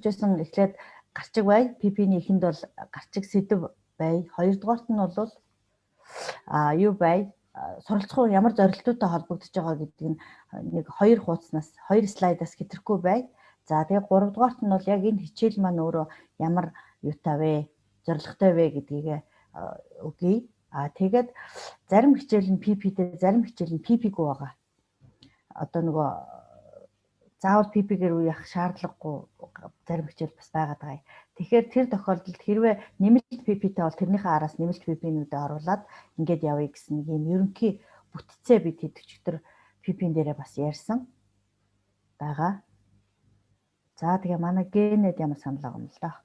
дурдчихсан эхлээд гарчиг бай. PP-ний эхэнд бол гарчиг сэдв бай. Хоёрдугаарт нь бол юу бай? Суралцах ямар зорилтуудтай холбогдож байгаа гэдэг нь нэг хоёр хуудаснаас, хоёр слайдаас хэтрэхгүй бай. За тэгээ гуравдугаарт нь бол яг энэ хичээл маань өөрөө ямар юутай вэ? Зорилготой вэ гэдгийг өгье. Тэгээд зарим хичээл нь PP-тэй, зарим хичээл нь PP-гүй байгаа. Одоо нөгөө заавал PP-гээр үеих шаардлагагүй зарим хичээл бас байгаад байгаа. Тэгэхээр тэр тохиолдолд хэрвээ нэмэлт PP-тэй бол тэрнийхээ араас нэмэлт PP-нүүдээ оруулаад ингээд явъя гэсэн нэг юм ерөнхий бүтцээ бид хэд өчтөр PP-н дээрээ бас ярьсан байгаа. За тэгээ манай генэд ямар санал байгаа юм л да.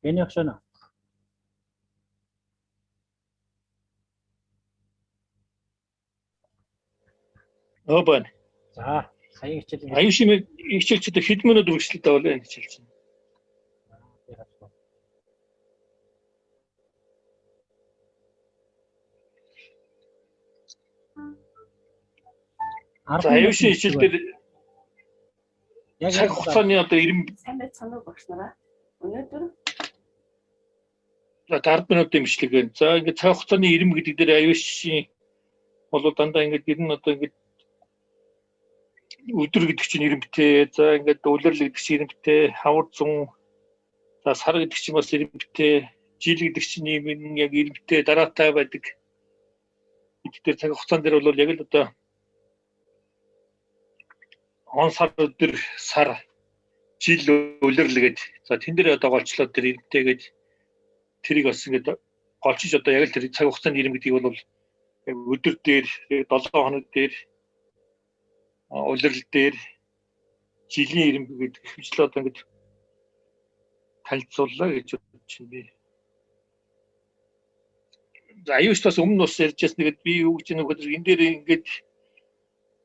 Гене агшана. Обан. За, сая хичээл. Аюушийн хичээлчд хэдэн минут үргэлжлэлтэй болоо энэ хичээл чинь. Аюушийн хичээл дээр яг цаг хугацааны одоо 90 сайн байцгаана уу багш нараа. Өнөөдөр за 10 минутын бичлэг байна. За ингээд цаг хугацааны 90 гэдэг дээр аюушийн бол дандаа ингээд ер нь одоо ингээд өдөр гэдэг чинь 90 битээ. За ингээд улирал гэдэг чинь 90 битээ. Хавар зун. За сар гэдэг чинь бас 90 битээ. Жил гэдэг чинь яг 90 битээ дараатай байдаг. Энд дээр цаг хугацаан дээр бол яг л одоо он сар өдөр сар жил улирал гэдэг. За тэн дээр одоо голчлоод тэр 90 битээ гэж тэрийг бас ингээд голчиж одоо яг л тэр цаг хугацааны 90 гэдгийг бол яг өдөр дээр 7 хоног дээр улирал дээр жилийн 90 гэдэг хэмжлээ одоо ингээд танилцууллаа гэж бодож байна би. За аюуш бас өмнө бас ярьжсэн нэгэд би юу гэж нэг өдөр энэ дээр ингээд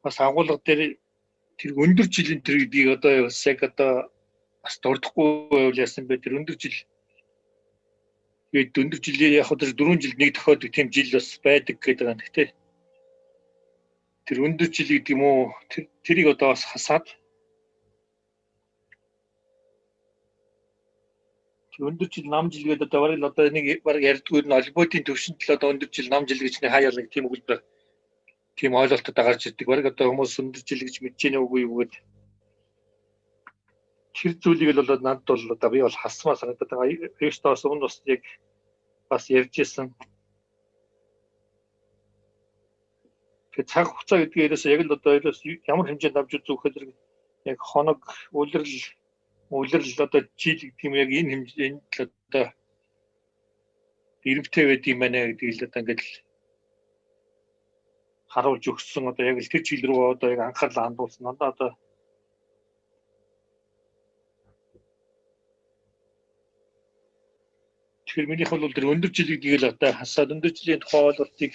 бас агуулга дээр тэр өндөр жилийн тэр гэдгийг одоо бас яг одоо бас дурдахгүй байвал яасан бэ тэр өндөр жил тэгээд өндөр жилийн яг одоо 4 жилд нэг тохиолдог тийм жил бас байдаг гэдэг байгаа. Гэхдээ тэр өндөр жил гэдэг юм уу тэрийг одоо бас хасаад өндөр жил нам жил гэдэг одоо бараг одоо нэг бараг ярьдгүй нь олимпиадын төвшөнд л одоо өндөр жил нам жил гэж нэг хаяал нэг тийм өгүүлбэр тийм ойлголтод гарч ирдэг. Бараг одоо хүмүүс өндөр жил гэж мэдж яана үгүй юу гэдэг тэр зүйлийг л болоод надад бол одоо би бол хасмаа санагдаад байгаа. Өөртөөс өмнө бас яг бас ярьжсэн. Тэгээ цаг хугацаа гэдгээрээс яг л одоо ямар хэмжээнд авч үзэх хэрэг яг хоног улирал одоо жил гэх юм яг энэ хэмжээнд л одоо ирэмтэй байд юм байна гэдгийг л одоо ингээд харуулж өгсөн. Одоо яг л тэр жил рүү одоо яг анхаарлаа хандуулсан. Одоо тэгэхээр минийх бол тэр өндөр жил гэдгийг л одоо хасаад өндөр жилийн тухай ойлголтыг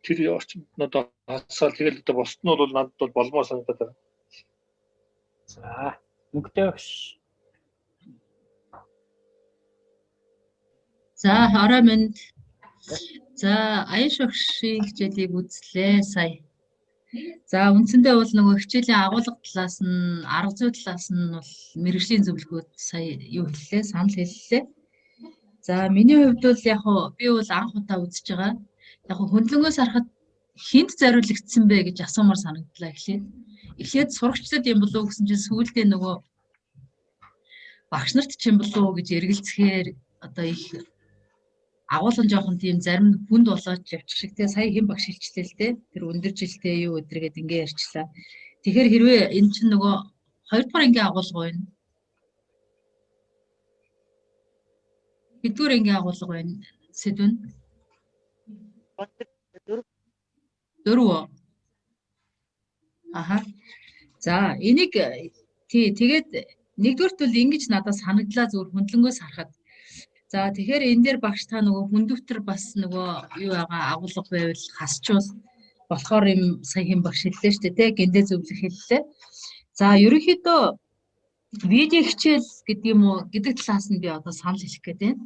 тэр орчинд нь одоо хасаад тэгэл одоо босд нь бол надад бол болмоо санагдаад байна. За, мөнгөтэй багш. За, орой минь. За, аяш багшийн хичээлийг үзлээ сая. За, үндсэндээ бол нөгөө хичээлийн агуулга талаас нь, арга зүй талаас нь бол мэргэжлийн зөвлөгөөд сая юу хэллээ, санал хэллээ. За, миний хувьд бол яг би бол анх удаа үзэж байгаа. Яг хөндлөнгөөс харахад хинт зориулагдсан бэ гэж асуумаар санагдлаа эхлээд. Эхлээд сурагчдад юм болов уу гэсэн чинь сүүлдээ нөгөө багш нарт ч юм болов уу гэж эргэлзэхээр одоо их агуулгын жоохон тийм зарим хүнд болоод явчих шиг те сая хэн багш хэлчлээ л те тэр өндөр жилтэй юу өдргээд ингээ ярьчлаа. Тэгэхээр хэрвээ энэ чинь нөгөө 2 дугаар ангийн агуулга байна. Хэдгээр ангийн агуулга байна сэдвэн? 4. Аха. За энийг тэгээд нэгдүгээрт бол ингэж надад санагдлаа зөв хөндлөнгөөс харахад. За тэгэхээр энэ дээр багш та нөгөө хүндөвтөр бас нөгөө юу байгаа агуулга байвал хасчвал болохоор юм сая хэм багш хэллээ шүү дээ те гиндэ зөвлөх хэллээ. За ерөнхийдөө видео хичээл гэдэг юм уу гэдэг талаас нь би одоо санал хэлэх гээд байна.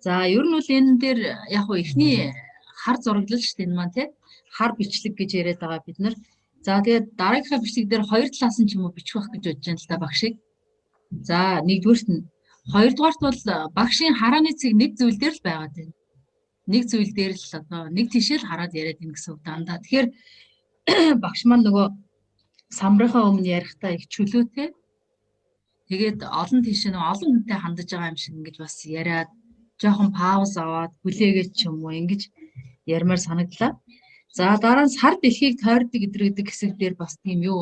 За ер нь бол энэ дээр яг хуу эхний хар зураглал шүү дээ энэ маань тий. Хар бичлэг гэж яриад байгаа бид нар. За тэгээд дараагийнхаа бичлэг дээр хоёр талаас нь ч юм уу бичих байх гэж бодож байна л да багшийг. За нэгдүгээрт нь хоёрдугаарт бол багшийн харааны цэг нэг зүйл дээр л байгаад байна. Нэг зүйл дээр л одоо нэг тишэл хараад яриад байна гэсэн үг дандаа. Тэгэхээр багш маань нөгөө самрынхаа өмнө ярихдаа их чөлөөтэй. Тэгээд олон тийш нэг олон хүнтэй хандаж байгаа юм шиг ингэж бас яриад жоохон пауз аваад хүлээгээд ч юм уу ингэж ярмаар санагдлаа. За дараа нь сар дэлхийг тойрдог гэдэг хэсэг дээр бас тийм юу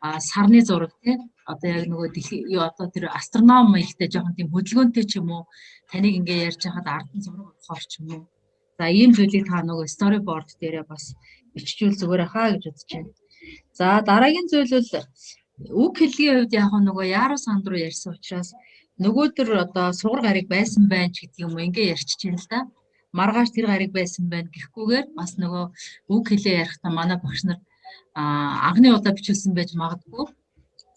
сарны зураг тий. Одоо яг нөгөө дэлхий юу одоо тэр астроном ихтэй жоохон тийм хөдөлгөөнтэй ч юм уу таныг ингээ ярьж хахад ард нь зураг авахар ч юм уу. За ийм зүйлийг та нөгөө storyboard дээрээ бас биччихвэл зүгээр хаа гэж бодож байна. За дараагийн зүйл бол үг хэллэгийн хувьд яг нөгөө Яро санд руу ярьсан учраас нөгөө төр одоо сугар гариг байсан байх гэдэг юм уу ингээ ярьчих юм л да. Маргааш тэр гариг байсан байна гэхгүйгээр бас нөгөө үг хэлээ ярихдаа манай багш нар анхны удаа бичүүлсэн байж магадгүй.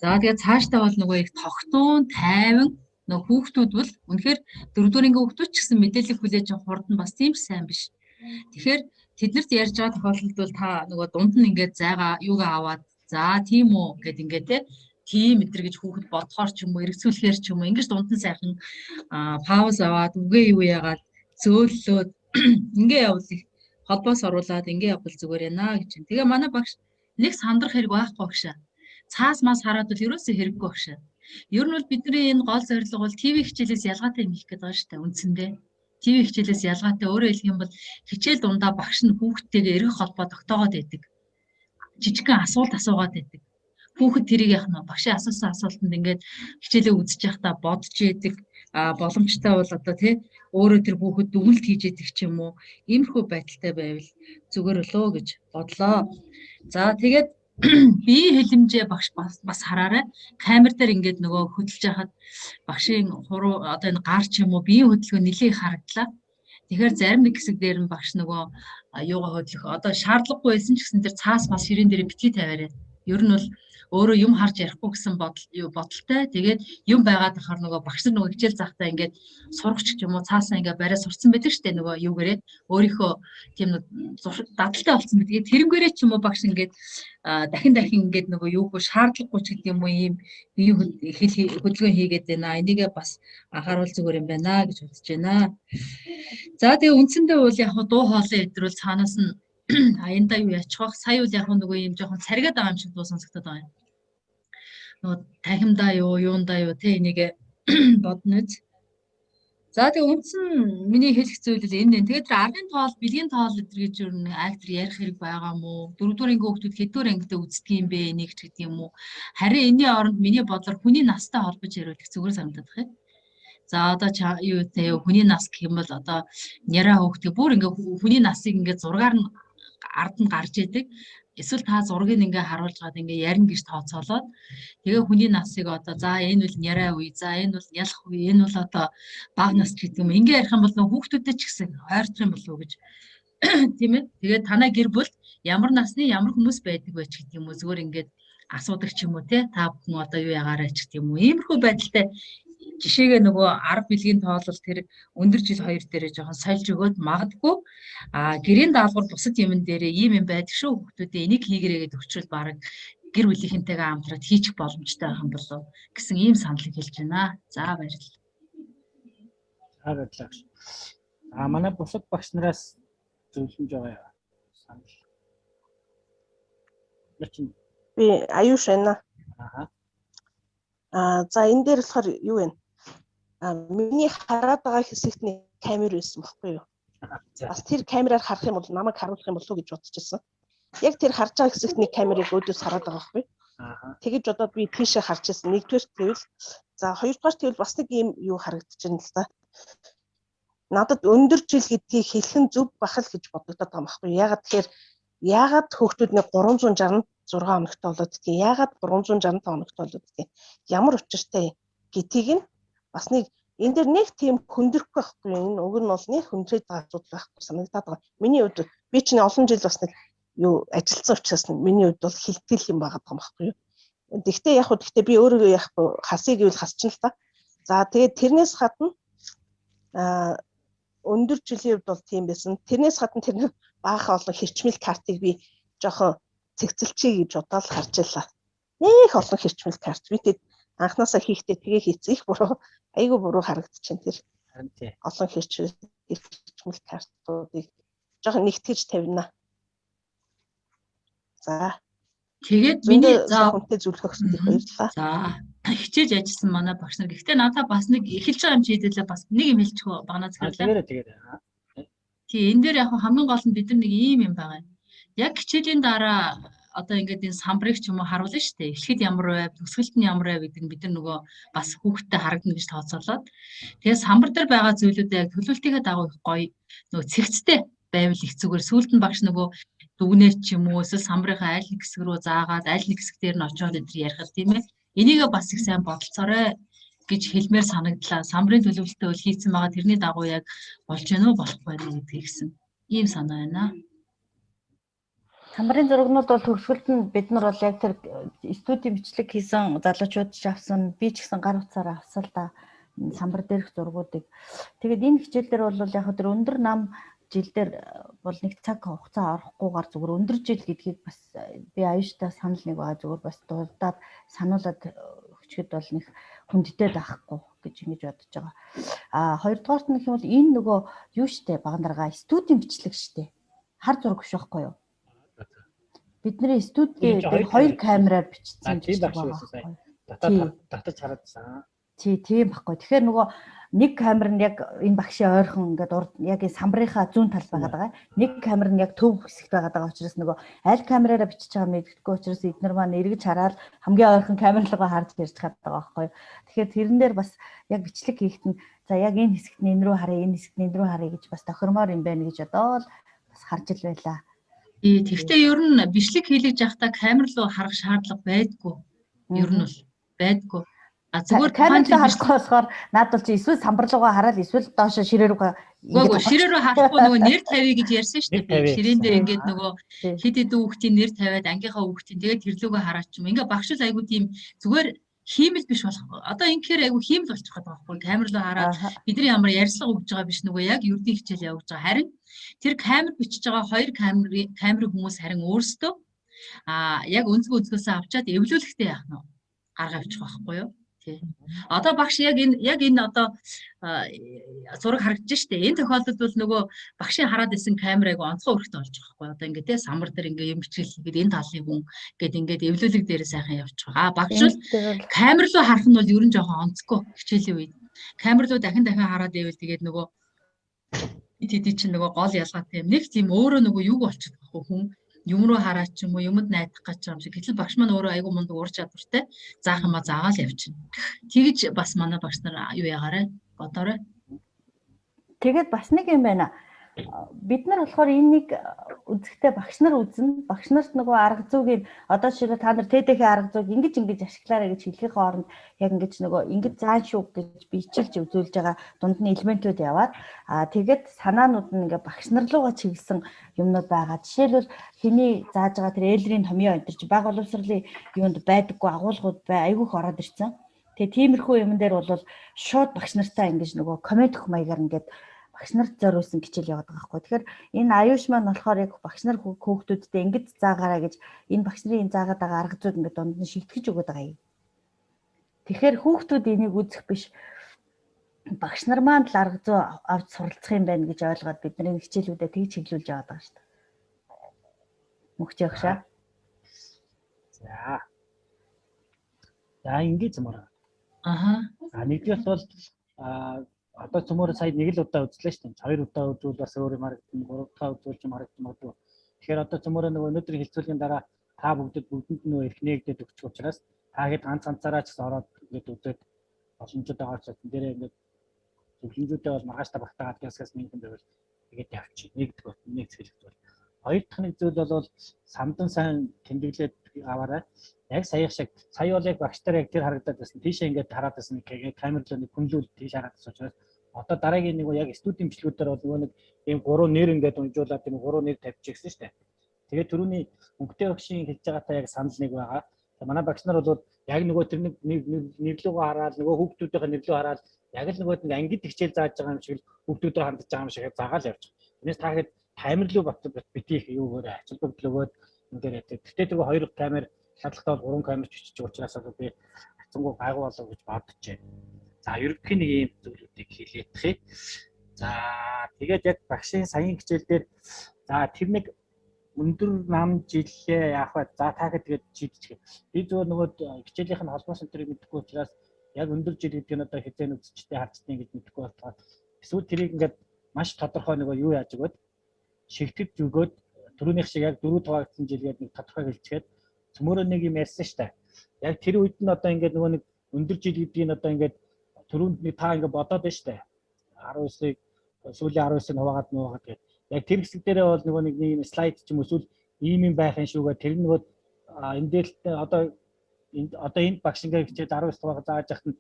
За тэгээд цаашдаа бол нөгөө их тогтун, тайван нөгөө хүүхдүүд бол үнэхээр 4-р ангийн хүүхдүүд ч гэсэн мэдээлэл хүлээж авах хурдан бас тийм сайн биш. Тэгэхээр тэднэрт ярьж байгаа тохиолдолд бол та нөгөө дунд нь ингээд зайгаа юугаа аваад за тийм үү гэд ингээд тийм өдр гэж хүүхэд бодохоор ч юм уу эргэцүүлэхээр ч юм уу ингэж дунд нь сайхан пауз аваад үгээ юу яагаад зөөллөөд ингээ явуул их холбоос оруулаад ингээ явбал зүгээр яана гэж байна. Тэгээ манай багш нэг сандрах хэрэг байхгүй багшаа. Цаас мас хараад бол ерөөсөө хэрэггүй багшаа. Ер нь бол бидний энэ гол зорилго бол ТV хичээлээс ялгаатай юм хийх гэдэг байгаа шүү дээ үндсэндээ. ТV хичээлээс ялгаатай өөрөөр хэлэх юм бол хичээл дундаа багш нь хүүхдтэйгээ эргэх холбоо тогтоогоод байдаг. Жижигхэн асуулт асуугаад байдаг. Хүүхэд тэрийг яах нь багшийн асуусан асуултанд ингээд хичээлээ үзэж явахдаа бодож яадаг боломжтой бол одоо тий өөрөө тэр хүүхэд дүгнэлт хийж яадаг ч юм уу иймэрхүү байдалтай байвал зүгээр лөө гэж бодлоо. За тэгээд бие хэлэмжээ багш бас хараарай. Камер дээр ингээд нөгөө хөдөлж яхад багшийн хуруу одоо энэ гар ч юм уу биеийн хөдөлгөөн нэлээд харагдлаа. Тэгэхээр зарим нэг хэсэг дээр нь багш нөгөө юугаа хөдлөх одоо шаардлагагүй байсан ч гэсэн тэр цаас мас ширээн дээр битгий тавиарай. Ер нь бол өөрөө юм харж ярихгүй гэсэн бодолтой. Тэгээд юм байгаад ахаар нөгөө багш нар нөгөө хичээл заахтаа ингээд сурагч ч юм уу цаасаа ингээд барай сурцсан байдаг штэ нөгөө юугээрээ өөрийнхөө тийм дадалтай болсон байдаг. Тэрнгээрээ ч юм уу багш ингээд дахин ингээд нөгөө юугүй шаардлагагүй ч гэдэг юм уу ийм бие хөдөлгөөн хийгээд байна. Энийгээ бас анхааруул зүгээр юм байна гэж бодож байна. За тэгээ үндсэндээ бол яг дуу хоолой өдрөл цаанаас нь аяндаа юу яачих вэ? Сая үл яг нөгөө юм жоохон царгаад байгаа юм шиг дуу сонсогдоод байгаа юм. Нөгөө тахимдаа юу, юундаа юу те энийг бодно үз. За тэгээ үндсэн миний хэлэх зүйл л энэ. Тэгээд тэр аргын тоол, бэлгийн тоол гэж юу нэг актер ярих хэрэг байгаа мó? 4-р ангийн хүүхдүүд хэдгээр ангитай үздэг юм бэ? Нэг ч гэдэг юм уу? Харин энэний оронд миний бодлоор хүний настай холбож яриулах зүгээр санагдаад байна. За одоо юу те хүний нас гэх юм бол одоо няраа хөөхтэй бүр ингээ хүний насыг ингээ зургаар нь ард нь гарч идэг. Эсвэл та зургийг ингээ харуулж гад ингээ ярина гэж тооцоолоод тэгээ хүний насыг одоо за энэ бол няраа үе, за энэ бол нялх үе, энэ бол одоо бага нас гэдэг юм. Ингээ ярих юм бол нөх хүүхдүүдэд ч гэсэн ойртох юм болов уу гэж тийм ээ. Тэгээд танай гэр бүл ямар насны ямар хүмүүс байдаг вэ ч гэдэг юм уу зүгээр ингээд асуудаг ч юм уу те та бүхэн одоо юу ягаарай ч гэдэг юм уу. Иймэрхүү байдалтай жишээгээ нөгөө 10 бэлгийн тоолол тэр өндөр жил 2 дээрээ жоохон сольж өгөөд магадгүй гэрийн даалгавар бусад юмн дээрээ ийм юм байдаг шүү хүүхдүүдээ энийг хийгэрээгээд өгчвөл баг гэр бүлийнхэнтэйгээ хамтраад хийчих боломжтой байх юм болов гэсэн ийм саналыг хэлж байна. За баярлалаа. За баярлалаа. Манай бусад багш нараас зөвлөмж байгаа санал. Би Аюуш байна. За энэ дээр болохоор юу вэ? Миний хараад байгаа хэсэгт нэг камер байсан байхгүй юу? Бас тэр камераар харах юм бол намайг харуулах юм болов уу гэж бодож байсан. Яг тэр харж байгаа хэсэгт нэг камерыг өөдөөс хараад байгаа байхгүй юу? Тэгэж бодоод би тийшээ харж байсан. Нэгдүгээр тэгвэл за хоёрдугаар тэгвэл бас нэг юм юу харагдаж байна л да. Надад өндөр жил гэдгийг хэлхэн зөв бахал гэж бодогдоод байгаа юм байхгүй юу? Яагаад хүүхдүүд нэг 366 хоногтой болоод гэдгийг яагаад 365 хоногтой болоод гэдгийг ямар учиртай гэдгийг нь бас нэг энэ дэр нэг тийм хөндрөхгүй байхгүй энэ уг нь бол нэг хөндрээд байгаа зүйл байхгүй санагдаад байгаа. Миний хувьд би ч олон жил бас нэг юу ажилласан учраас миний хувьд бол хилтгэл юм байгаа юм байхгүй юу. Гэхдээ яг хөө гэхдээ би өөрөө яг хасыг гэвэл хасчихна л та. За тэгээд тэрнээс гадна өндөр жилийн хувьд бол тийм байсан. Тэрнээс гадна тэр баахан олон хэрчмэл картыг би жоохон цэгцэлчихье гэж бодоод харж байлаа. Нэх олон хэрчмэл карт. Би тэд анханасаа хийхдээ тгээ хийцээ их буруу, айгүй буруу харагдчихээн тэр Харин тий. олон хэрчмэл картуудыг жоохон нэгтгэж тавина. За. Тэгээд миний За хүнтэй зөвлөх өгсөнд их баярлалаа. За хичээж ажилласан манай багш нар. Гэхдээ надад бас нэг эхэлж байгаа юм чи хэдэлээ бас нэг юм хэлчих үү багнаа захирлаа. Тэгээд Тий, энэ дээр яг хамгийн гол нь бид нар нэг ийм юм байгаа. Яг хичээлийн дараа одоо ингээд энэ самбарыг ч юм уу харуулна шүү дээ. Эхлэхэд ямар байв, төгсгөлт нь ямар байв гэдэг нь бид нар нөгөө бас хүүхдтэй харагдана гэж тооцоолоод. Тэгээд самбар дээр байгаа зүйлүүдээ яг төлөвлөлтийнхээ дагуу их гоё нөгөө цэгцтэй байвал их зүгээр. Сүүлд нь багш нөгөө дүгнээ ч юм уу эсвэл самбарынхаа аль нэг хэсэг рүү заагаад аль нэг хэсэг дээр нь очиод энэ ярих тийм ээ. Энийгээ бас их сайн бодолцоорой гэж хэлмээр санагдлаа. Самбарын төлөвлөлтөө үл хийцэн байгаа тэрний дагуу яг болж гэнэ үү болохгүй байна гэдгийг гэсэн ийм санаа байна. Самбарын зургнууд бол төгсгөлд нь бид нар бол яг тэр студийн бичлэг хийсэн залуучууд ч авсан, би ч гэсэн гар утсаараа авсан л да. Самбар дээрх зургуудыг. Тэгээд энэ хичээлдэр бол яг тэр өндөр нам жилдэр бол нэг цаг хугацаа орохгүйгээр зүгээр өндөр жил гэдгийг бас би аюуштай санал нэг байгаа зүгээр бас дурдаад сануулад өчгөд бол нэг хүндтэй байхгүй гэж ингэж бодож байгаа. Хоёрдугаарт нь гэх юм бол энэ нөгөө юу штэ багнаргаа студийн бичлэг штэ. Хар зураг биш байхгүй юу? Бидний студид хоёр камераар бичсэн тийм байна. Татаж хараадсан. Тийм баггүй. Тэгэхээр нөгөө нэг камер нь яг энэ багшийн ойрхон ингээд яг энэ самбарынхаа зүүн тал байгаад байгаа. Нэг камер нь яг төв хэсэгт байгаад байгаа учраас нөгөө аль камераараа бичиж байгаа мэддэхгүй учраас эдгээр маань эргэж хараад хамгийн ойрхон камер руугаа харж ярьж чаддаг байгаа байхгүй. Тэгэхээр тэрэн дээр бас яг бичлэг хийхэд нь за яг энэ хэсэгт нь энэ рүү харъя, энэ хэсэгт нь энэ рүү харъя гэж бас тохиромоор юм байна гэж одоо л бас харж ил байлаа. Тэгвэл ер нь бичлэг хийлгэж явахдаа камер руу харах шаардлага байдгүй. Ер нь бол байдгүй. Зүгээр камераа харахгүй болохоор надад чи эсвэл самбар руугаа хараад эсвэл доош ширээ рүүгээ ингээд ширээ рүү харахгүй нөгөө нэр тавья гэж ярьсан шүү дээ. Ширээн дээр ингээд нөгөө хэд хэдэн хүүхдийн нэр тавиад ангийнхаа хүүхдийн тэгээд тэрлүүгээ хараач юм. Ингээ багш л айгу тийм зүгээр хиймэл биш болох. Одоо ингэхээр айгу хиймэл болчих гээд байгаа байхгүй. Камер руу хараад бидний ямар ярьцлага өгж байгаа биш нөгөө яг ердийн хичээл явуулж байгаа. Харин тэр камер бичиж байгаа хоёр камерын хүмүүс харин өөрсдөө яг өнцгөөсөө авчаад эвлүүлэхтэй яах нь гаргаа авчих байхгүй юу? Одоо багш яг энэ одоо зураг харагдаж штэ. Энэ тохиолдолд бол нөгөө багшийн хараад исэн камерыг онцгой өрхтө олж байгаа байхгүй. Одоо ингээд те самбар дээр ингээ юм бичлэгээд энэ талын хүн гээд ингээд эвлүүлэг дээрээ сайхан явчих байгаа. Багш бол камер руу харах нь бол ер нь жоохон онцгүй хичээлийн үед. Камер руу дахин хараад ивэл тэгээд нөгөө тэд чинь нөгөө гол ялгаатай юм. Нэг тийм өөрөө нөгөө юу болчиход байгаа хүн юм руу хараач юм уу юмд найдах гэж байгаа юм шиг. Гэтэл багш маань өөрөө айгүй мундаг ур чадвартай заах юм заагаал явчихна. Тэгэж бас манай багш нар юу ягаарэ бодоорой. Тэгээд бас нэг юм байна. Бид нар болохоор энийг үзэхдээ багш нар үзнэ. Багш нарт нөгөө арга зүйг одоо жишээ та нар TD-ийн арга зүйг ингэж ашиглаарай гэж хэлхийн хооронд яг ингэж нөгөө ингэж заан шүү гэж бичилж үзүүлж байгаа дунд нь элементүүд яваад тэгээд санаанууд нь ингээ багш нар руугаа чиглэсэн юмнууд байгаа. Жишээлбэл хэний зааж байгаа тэр ээлрийн томьёо энэ чинь баг боловсролын юунд байдаггүй агуулгууд айгүйх ороод ирсэн. Тэгээ тиймэрхүү юм дээр бол шууд багш нартай ингэж нөгөө коммент өгөх маягаар ингээд багш нарт зориулсан хичээл яваад байгаа байхгүй. Тэгэхээр энэ аюуш маань болохоор яг багш нар хүүхдүүдтэй ингэж заагаараа гэж энэ багш нарын заагаад байгаа арга зүйг ингээд дунд нь шийтгэж өгöd байгаа юм. Тэгэхээр хүүхдүүд энийг үзэх биш багш нар маань л арга зүй авч суралцах юм байна гэж ойлгоод бидний хичээлүүдэд тэгж чиглүүлж яваад байгаа шүү дээ. Мөхч явахшаа. За ингэж зэмээр. Нэгдүгээр бол одоо цөмөр сая нэг л удаа үзлээ шүү дээ. Хоёр удаа үзвэл бас өөр юм харагдана. Гурав дахь үзүүлж юм харагдана. Тэгэхээр одоо цөмөр нөгөө өнөөдрийн хилцүүлгийн дараа та бүгдэнд нөгөө эрхнээ гэдэг өгчих учраас та хэд ганцаараа ч гэсэн ороод ингээд үзээд боломжтой байгаа ч гэсэн дээрээ ингээд зөвлөмжүүдээ бол маргааштай багтаагаад гясгаас нэг юм байвал тэгээд явчих. Нэг зөвлөлт бол. Хоёр дахь нэг зүйл бол самдан сайн тэмдэглээд аваарай. Яг сая шиг сая бол яг багштар яг тэр харагдаад байсан. Тийшээ ингээд хараад байсан. Камерлоо нэг хүнлүүл тийш хараад байсан учраас одоо дараагийн нэг яг студийн бичлэгүүдээр бол нөгөө нэг ийм гурван нэр ингээд унжуулаад тийм гурван нэр тавьчихсан шүү дээ. Тэгээд түрүүний өнгөтэй багшийн хэлж байгаатай яг санал нэг байгаа. Манай багш нар бол яг нөгөө тэр нэг нэрлүүгээ хараад нөгөө хүүхдүүдийн нэрлүү хараад Яг л нөгөө нэг ангид хичээл зааж байгаа юм шиг л хүүхдүүдээр хандж байгаа юм шиг заагаал явж байгаа. Тэрнээс та хэд камер руу битгий юугаар ачаалбаг лөгөөд ингээд тэгтээ тэргүй 2 камер шаардлагатай бол 3 камер чичиж учраас би хацсангуу гайгүй болов гэж бодчихжээ. За ерөнхийн нэг ийм зүйлүүдийг хэлээдхий. За тэгээд яг багшийн саяын хичээл дээр за тэр нэг өндөр нам жилээ яах вэ? За та тэгээд шийдчихье. Би зөвхөн нөгөө хичээлийнх нь холбоос энтрийг мэдэхгүй учраас яг өндөр жил гэдэг нь одоо хизээ үзчтэй харцдیں۔ гэж мэдэхгүй болохоор эсвэл тэрийг ингээд маш тодорхой нөгөө юу яаж өгөөд шигтгэж өгөөд түрүүнийх шиг яг 4 тугаагдсан жилгээд нэг тодорхой хэлчихээд цөмөрөө нэг юм ярьсан шүү дээ. Яг тэр үед нь одоо ингээд нөгөө нэг өндөр жил гэдгийг нь одоо ингээд түрүүнд нэг та ингээд бодоод байна шүү дээ. 19-ыг сүүлийн 19-ыг хуваагаад нуугаад тэгээд яг тэр хэсэг дээрээ бол нөгөө нэг юм слайд ч юм уу эсвэл ийм юм байх юм шүүгээ тэр нөгөө энэ дээр одоо энд багш ингээд хичээд 19 тугаагаа зааж яхад нь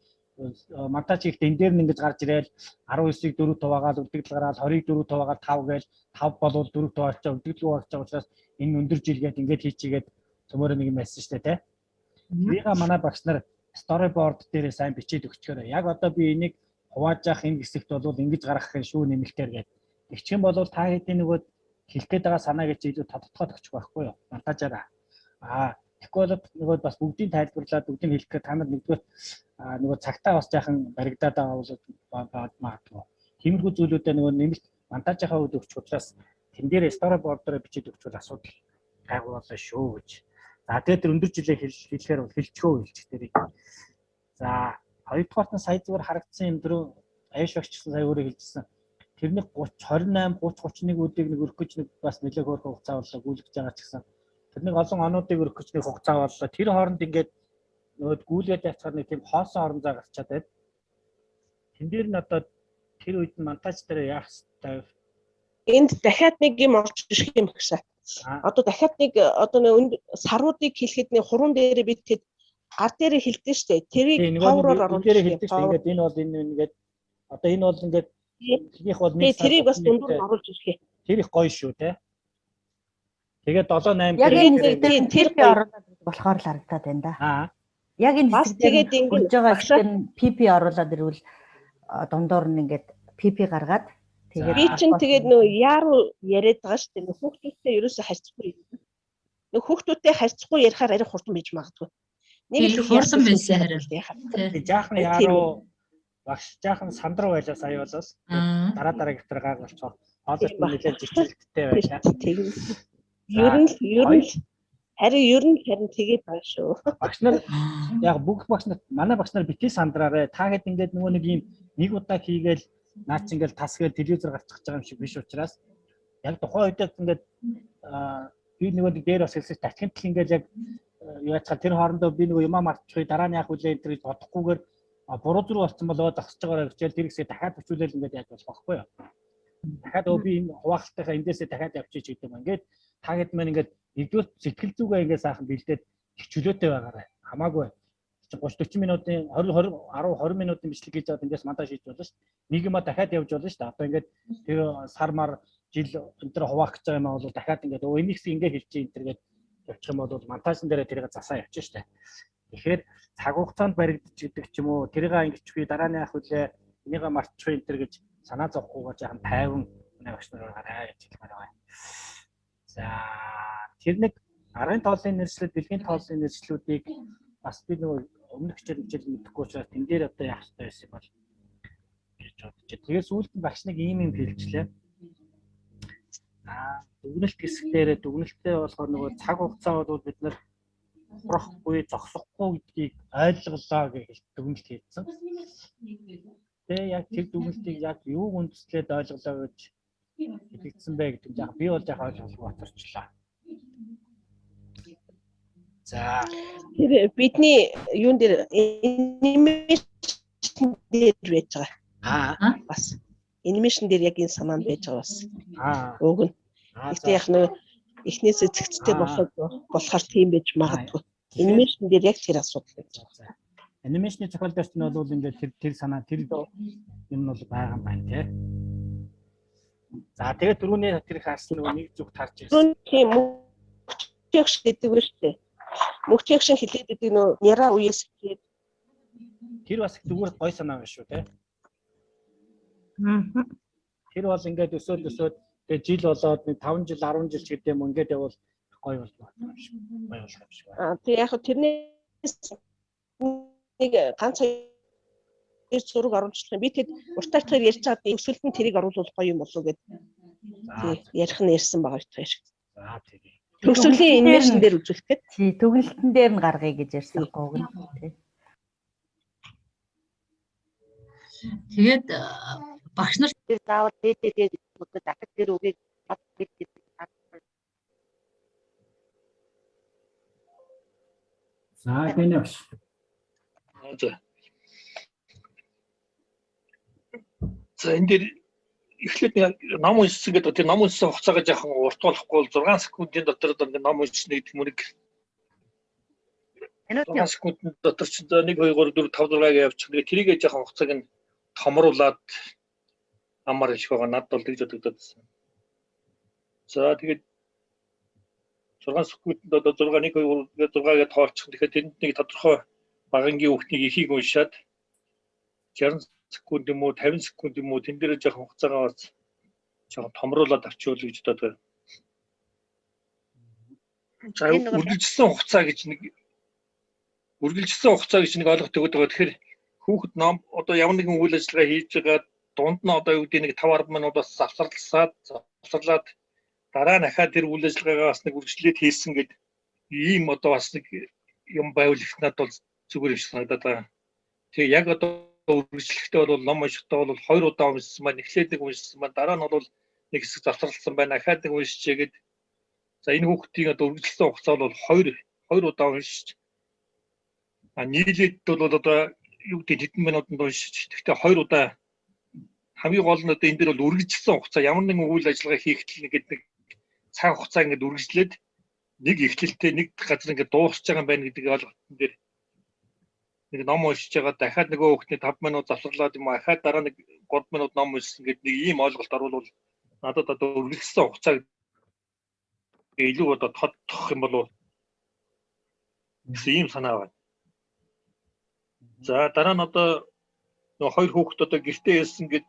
монтаж хийхдээ энэ дээр нь ингэж гарч ирээл 19-ыг 4 хуваагаад үлдэгдэл гараад 20-ыг 4 хуваагаад 5 гээл 5 болвол 4 хуваагч үлдэгдэл хуваагч байгаа учраас энэ өндөр жилгээд ингээд хийчигээд цөмөрөө нэг юм ярьсан шүү дээ тий. Тэрийг манай багш нар storyboard дээрээ сайн бичээд өгчөөр. Яг одоо би энийг хувааж явах энэ хэсэгт бол ингэж гаргах юм шүү нэмэлтээр гээд. Тэгчих юм бол та хэдийн нөгөө хэлэх гээд байгаа санаа гэж илүү тодтогоод өгчих байхгүй юу? Монтажаараа. Тэгэхгүй бол нөгөө бас бүгдийг тайлбарлаад бүгдийг хэлэх гээд та нар нэгдүгээр нөгөө цагтаа бас жаахан баригдаад байгаа бол магадгүй. Тиймэрхүү зүйлүүдээ нөгөө нэмэлт монтажийнхаа үед өгч учраас тэн дээр storyboard дээр бичээд өгчвөл асуудал гайгүй болоо шүү гэж. За тэгээд тэр өндөр жилээ хэлэхээр бол хэлчихөө хэлчих тэрийг. За хоёрдугаарт нь сая зүгээр харагдсан юм дөрөв аяш багчсан сая өөрөө хэлжсэн. Тэрний 30 28 30 31 үеийг нэг өрөх гэж нэг бас нэлээд хөөрхөн хугацаа боллоо гүйлгэж байгаа ч гэсэн. Тэрнийг олон онуудыг өрөх гэж нэг хугацаа боллоо. Тэр хооронд ингээд нөгөө гүйлгээд яцгаар нэг тийм хоосон орон зай гарчаад байд. Тэн дээр нь одоо тэр үед нь монтаж дээр яах вэ? Энд дахиад нэг юм орж ирэх юм гэсэн. Одоо дахиад нэг одоо нэг саруудыг хэлэхэд нэг хуруунд дээрээ бид тэгэд гар дээрээ хэлдэг шүү дээ. Тэрийг павероор оруулж хэлдэг шүү дээ. Ингээд энэ бол энэ ингээд одоо энэ бол ингээд их бол нэг тэрийг бас дундуур оруулж ирэх. Тэр их гоё шүү те. Тэгээд 7 8 яг энэ тэр оруулаад болохоор л харагдаад байна да. Яг энэ бас тэгээд ингэж байгаа гэхээр PP оруулаад ирвэл дундуур нь ингээд PP гаргаад тэгээд би чинь тэгээд нөө яаруу яриад байгаа шүү дээ. Хүүхдүүдтэй ерөөсөө харьцахгүй. Нөө хүүхдүүдтэй харьцахгүй ярихаар арай хурдан бийж магадгүй. Нэг хурдан байсан харин. Жаахан яаруу багш жаахан сандруу байлаа сая болоос дараа гихтэр гаг болцоо. Хоолой нэлээд жижигтэй байлаа. Тийм. Ер нь харин тэгээд байгаа шүү. Багш нар яг бүх багш нар манай багш нар битгий сандраарэ. Та хэд ингээд нөгөө нэг юм нэг удаа хийгээл наач ингээл тасгээл телевизээр гарчих байгаа юм шиг биш учраас яг тухайн үед ингээд би нөгөө дээр бас хэлсэн тахинтл ингээл яг яачаа тэр хоорондоо би нөгөө юмаа мартчихъя дараа нь яах вүлээ энэ гэж бодохгүйгээр буруу зүрх болсон болоо зогсож байгаагаа хичээл тэр хэсгээ дахиад бичүүлээл ингээд яаж болох байхгүй юу? Дахиад би энэ хуваалтынхаа эндээсээ дахиад явчих гэдэг юм. Ингээд таагад маань ингээд нэгдүгээр сэтгэл зүгээ ингээд сайхан бэлдээд их чөлөөтэй байгаарай. Хамаагүй. 30-40 минутын 10-20 минутын бичлэг хийж аваад эндээс монтаж хийж болно шүү дээ. Нэг юма дахиад явж болно шүү дээ. Одоо ингээд тэр сар мар жил энэ төр хуваах гэж байгаа юм бол дахиад ингээд энэ хэсэг ингээд хэлчих энэ төргээд явчих юм бол монтажн дээр тэрийг засаа явчих шүү дээ. Тэгэхээр цаг хугацаанд баригдаж идэг ч юм уу тэрийг ингэчихвээ дараа нь яах вүлээ энийг мартчихвээ энэ төр гэж санаа зовхгүйгээр жаахан тайван багш нар гараа гэж хэлмээр байгаа. За тэр нэг арын тоолын нэршлэл, бэлгийн тоолын нэршлүүдийг бас би нөгөө өмнөх хичээл мэдэхгүй учраас тэн дээр одоо яах хэрэгтэй байсан бол гэж бодож. Тэгээд сүүлд нь багш нэг ийм юм хэлжлээ. Дүгнэлт хэсэг дээр дүгнэлтээ болохоор нөгөө цаг хугацаа бол бид нар урахгүй, зогсохгүй гэдгийг ойлголоо гэж дүгнэлт хийсэн. Тэгээ яг тэр дүгнэлтийг яг юу үндэслээд ойлголоо гэж хэлэгдсэн бэ гэдэг нь яг би бол яг ойлгохгүй батарчлаа. За тэр бидний юун дээр анимашн дээр байж байгаа. Бас анимашн дээр яг энэ санаа нь байж байгаа бас. Уг нь. Гэхдээ яг нөө эхнээсээ цэгцтэй болохоор тийм байж магадгүй. Анимашн дээр яг тэр асуудал байж байгаа. Анимашны зохиолдолч нь бол ингээд тэр санаа тэр юм бол байгаа юм байна тий. За тэгээд түрүүний тэр харсан нөгөө нэг зүгт харж ирсэн. Тийм мөхчэгш гэдэг үү шүү дээ. Мөхчэгш хэлээд гэдэг нөө яра үеэс хэлээд тэр бас зүгээр гой санаа байна шүү тий. Тэр бол ингээд өсөд тэгээ жил болоод нэг 5 жил 10 жил ч гэдэг юм ингээд явал гоё болно юм шиг гоё болох юм шиг байна. Тэг яг тэрнээс нэг ганц хоёр зураг оруулах юм. Би тэгэд уртаалтаар ярьж байгаа өсвөлт нь тэрийг оруулах гоё юм болов уу гэд ярих нь ярьсан байгаа хоёр. За тэгээ. Төгсгөлийн инвестмент дээр үзүүлэх гээд. Тий, төгөлтөн дээр нь гаргая гэж ярьсан гоо гэн. Тэгээд багш нар Тэр заавал дээдээ гэдэг дахид тэр үгийг бат гэдэг. За гэнэ багш. За энэ дээр эхлээд ном уншсан гэдэг тэр ном уншсан хугацаагаа жоохон урт болохгүй бол 6 секундын дотор ингээд ном уншсан гэдэг мөрөг 6 секундын дотор ч 1 2 3 4 5 6-ыг явуучих. Тэгээ тэрийгээ жоохон хугацааг нь томруулаад амар их байгаа надад бол тэгж бодогдоод байна. За тэгээд 6 секундэд одоо 6 1 2 6-гээ тоолчих. Тэгэхээр тэнд нэг тодорхой багангийн хүүхдийн ихийг уншаад 60 секунд юм уу 50 секунд юм уу тэн дээр жоохон хугацаагаа бас жоохон томруулаад авчвал гэж боддог. За үргэлжилсэн хугацаа гэж нэг ойлгох төгөөд байгаа. Тэгэхээр хүүхэд ном одоо ямар нэгэн үйл ажиллагаа хийж байгаа дунд нь одоо юу гэдэг нэг 5-10 минут бас завсарлаад дараа нь ахаад тэр үйл ажиллагаагаа бас нэг үргэлжлээд хийсэн гэдэг ийм одоо бас нэг юм байвал их надад бол зүгээр юм шиг санагдаад байгаа. Тэгээ яг одоо үргэлжлэхдээ бол ном уншихтаа бол 2 удаа уншсан маань эхлээд нэг уншсан маань дараа нь бол нэг хэсэг завсарласан байна. Ахаад нэг уншижээгээд за энэ хүүхдийн одоо үргэлжлсэн хугацаа бол 2 удаа уншиж нийлээд бол одоо юу гэдэг хэдэн минутанд уншиж гэхдээ 2 удаа хамгийн гол нь одоо энэ дээр бол үргэлжлсэн хугацаа ямар нэгэн үйл ажиллагаа хийхдээ нэг цаг хугацаа ингээд үргэлжлээд нэг эхлэлтэй нэг газар ингээд дуусч байгаа юм байна гэдэг ойлголтын дээр нэг ном уншиж байгаа дахиад нөгөө хүүхний 5 минут завсарлаад юм ахаад дараа нэг 3 минут ном уншсан гэдэг нэг ийм ойлголт оруулвал надад одоо үргэлжлсэн хугацааг илүү одоо тодтох юм болов ийм санаа байна. За дараа нь одоо нөгөө хоёр хүүхэд одоо гэртээ хэлсэн гэд